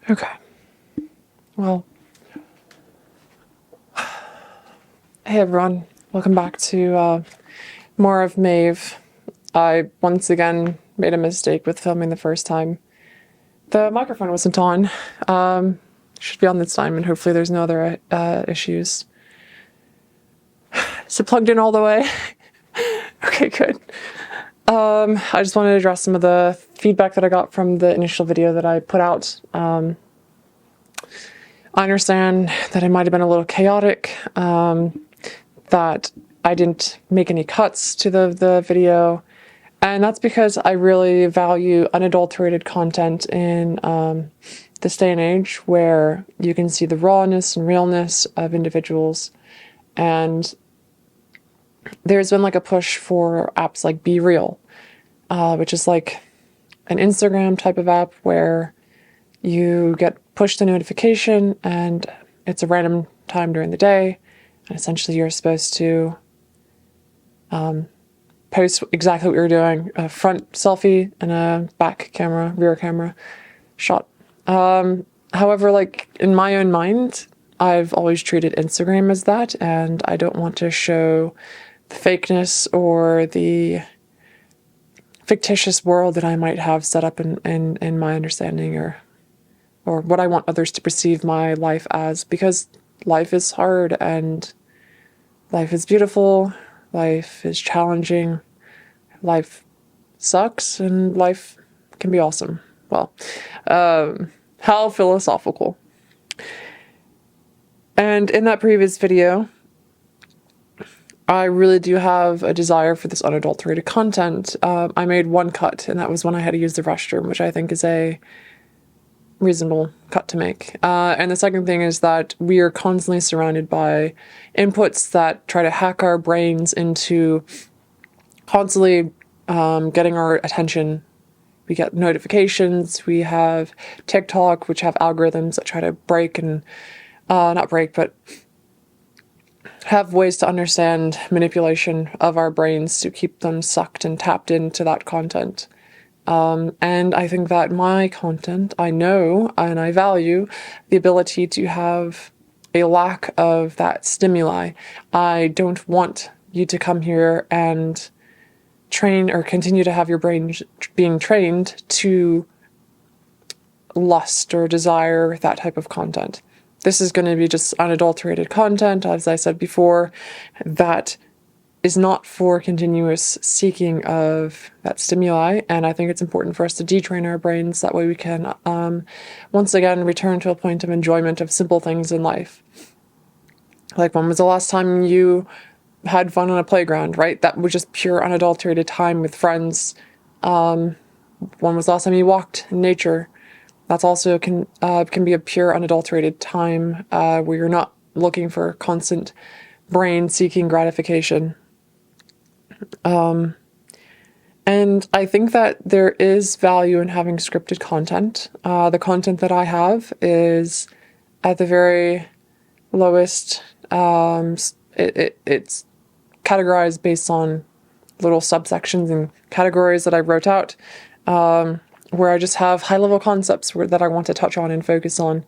Okay. Well, hey everyone. Welcome back to more of Maeve. I once again made a mistake with filming the first time. The microphone wasn't on. Should be on this time, and hopefully there's no other issues. Is it plugged in all the way? Okay, good. I just wanted to address some of the feedback that I got from the initial video that I put out. I understand that it might have been a little chaotic, that I didn't make any cuts to the video, and that's because I really value unadulterated content in this day and age where you can see the rawness and realness of individuals. And there's been like a push for apps like Be Real, which is like an Instagram type of app where you get pushed a notification and it's a random time during the day, and essentially you're supposed to post exactly what you're doing, a front selfie and a back camera, rear camera shot. However, like in my own mind, I've always treated Instagram as that, and I don't want to show the fakeness or the fictitious world that I might have set up in my understanding or what I want others to perceive my life as, because life is hard and life is beautiful, life is challenging, life sucks, and life can be awesome. Well, how philosophical. And in that previous video, I really do have a desire for this unadulterated content. I made one cut, and that was when I had to use the restroom, which I think is a reasonable cut to make. And the second thing is that we are constantly surrounded by inputs that try to hack our brains into constantly getting our attention. We get notifications, we have TikTok, which have algorithms that try to break and, not break, but have ways to understand manipulation of our brains to keep them sucked and tapped into that content. And I think that my content, I know and I value the ability to have a lack of that stimuli. I don't want you to come here and train or continue to have your brain being trained to lust or desire that type of content. This is going to be just unadulterated content, as I said before, that is not for continuous seeking of that stimuli. And I think it's important for us to detrain our brains. That way we can, once again, return to a point of enjoyment of simple things in life. Like, when was the last time you had fun on a playground, right? That was just pure unadulterated time with friends. When was the last time you walked in nature? That's also can be a pure unadulterated time where you're not looking for constant brain seeking gratification. And I think that there is value in having scripted content. The content that I have is at the very lowest. It's categorized based on little subsections and categories that I wrote out, where I just have high-level concepts that I want to touch on and focus on.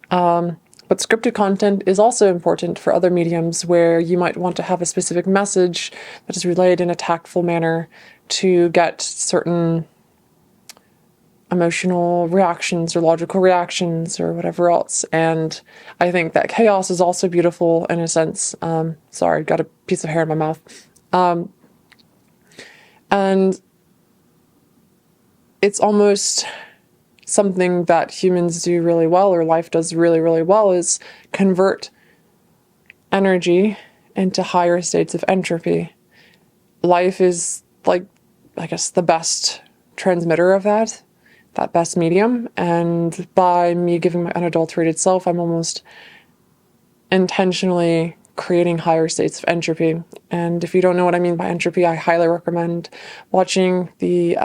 But scripted content is also important for other mediums where you might want to have a specific message that is relayed in a tactful manner to get certain emotional reactions or logical reactions or whatever else. And I think that chaos is also beautiful in a sense. Sorry, got a piece of hair in my mouth. And it's almost something that humans do really well, or life does really, really well, is convert energy into higher states of entropy. Life is, like, I guess, the best transmitter of that best medium. And by me giving my unadulterated self, I'm almost intentionally creating higher states of entropy. And if you don't know what I mean by entropy, I highly recommend watching the,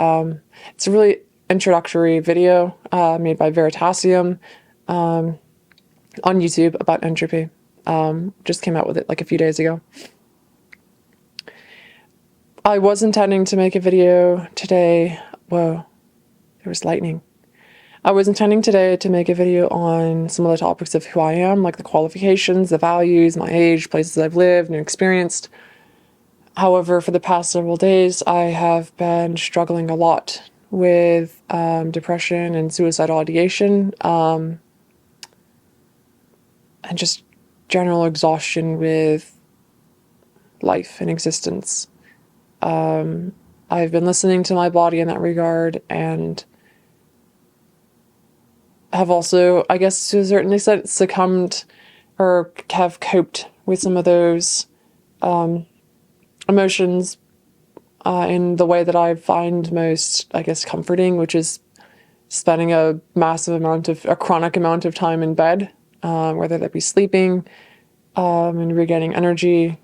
it's a really introductory video made by Veritasium on YouTube about entropy. Just came out with it like a few days ago. I was intending to make a video today. Whoa, there was lightning. I was intending today to make a video on some of the topics of who I am, like the qualifications, the values, my age, places I've lived and experienced. However, for the past several days, I have been struggling a lot with depression and suicidal ideation, and just general exhaustion with life and existence. I've been listening to my body in that regard, and have also, I guess to a certain extent, succumbed or have coped with some of those emotions in the way that I find most, I guess, comforting, which is spending a chronic amount of time in bed, whether that be sleeping and regaining energy,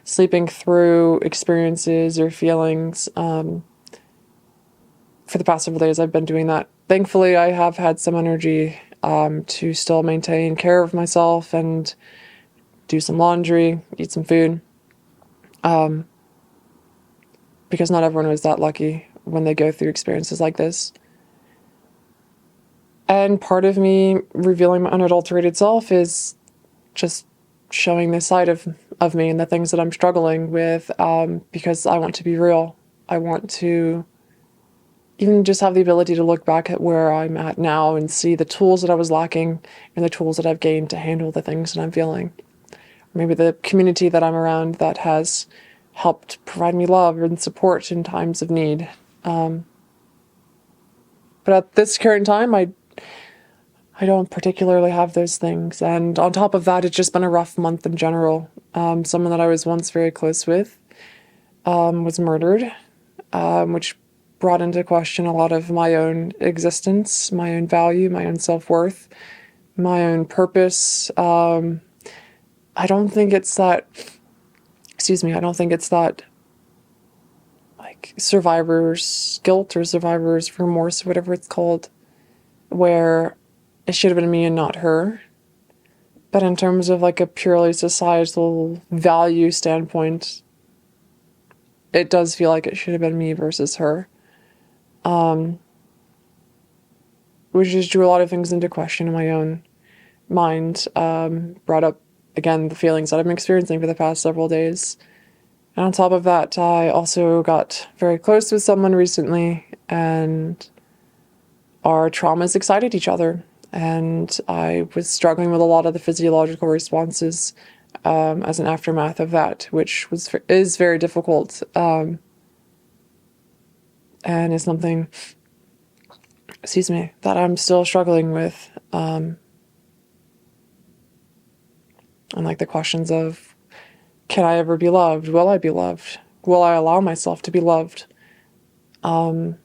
sleeping through experiences or feelings. For the past several days, I've been doing that. Thankfully, I have had some energy to still maintain care of myself and do some laundry, eat some food. Because not everyone is that lucky when they go through experiences like this. And part of me revealing my unadulterated self is just showing this side of me and the things that I'm struggling with, because I want to be real. I want to even just have the ability to look back at where I'm at now and see the tools that I was lacking and the tools that I've gained to handle the things that I'm feeling. Maybe the community that I'm around that has helped provide me love and support in times of need. But at this current time, I don't particularly have those things. And on top of that, it's just been a rough month in general. Someone that I was once very close with was murdered, which brought into question a lot of my own existence, my own value, my own self-worth, my own purpose. I don't think it's that, I don't think it's that like survivor's guilt or survivor's remorse, whatever it's called, where it should have been me and not her. But in terms of like a purely societal value standpoint, it does feel like it should have been me versus her. Which just drew a lot of things into question in my own mind. Brought up, again, the feelings that I've been experiencing for the past several days. And on top of that, I also got very close with someone recently, and our traumas excited each other. And I was struggling with a lot of the physiological responses as an aftermath of that, which is very difficult, and is something, that I'm still struggling with. And like the questions of, can I ever be loved? Will I be loved? Will I allow myself to be loved? And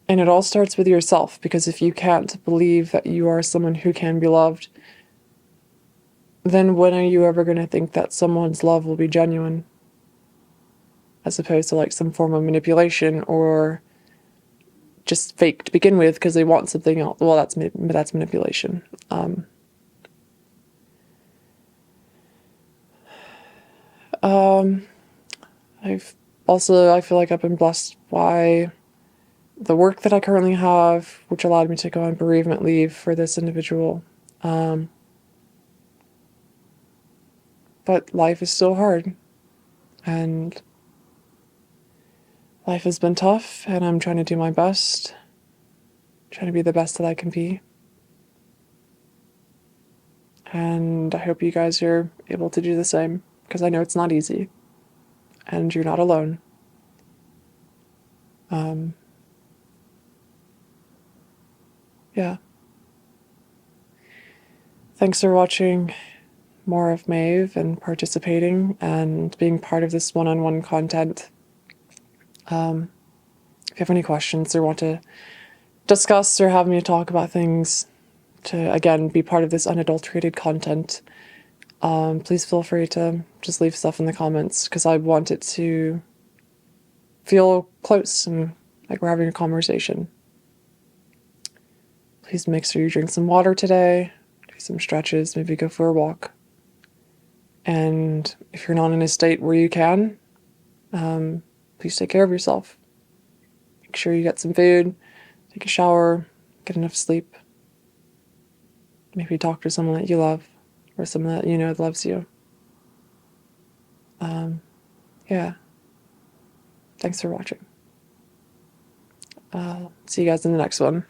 it all starts with yourself, because if you can't believe that you are someone who can be loved, then when are you ever going to think that someone's love will be genuine? As opposed to like some form of manipulation or just fake to begin with because they want something else. Well, that's manipulation. I feel like I've been blessed by the work that I currently have, which allowed me to go on bereavement leave for this individual. But life is still hard, and life has been tough, and I'm trying to do my best, trying to be the best that I can be. And I hope you guys are able to do the same, because I know it's not easy, and you're not alone. Yeah. Thanks for watching more of Maeve and participating and being part of this one-on-one content. If you have any questions or want to discuss or have me talk about things to, again, be part of this unadulterated content, please feel free to just leave stuff in the comments, because I want it to feel close and like we're having a conversation. Please make sure you drink some water today, do some stretches, maybe go for a walk. And if you're not in a state where you can, please take care of yourself. Make sure you get some food, take a shower, get enough sleep. Maybe talk to someone that you love or someone that you know loves you. Yeah. Thanks for watching. See you guys in the next one.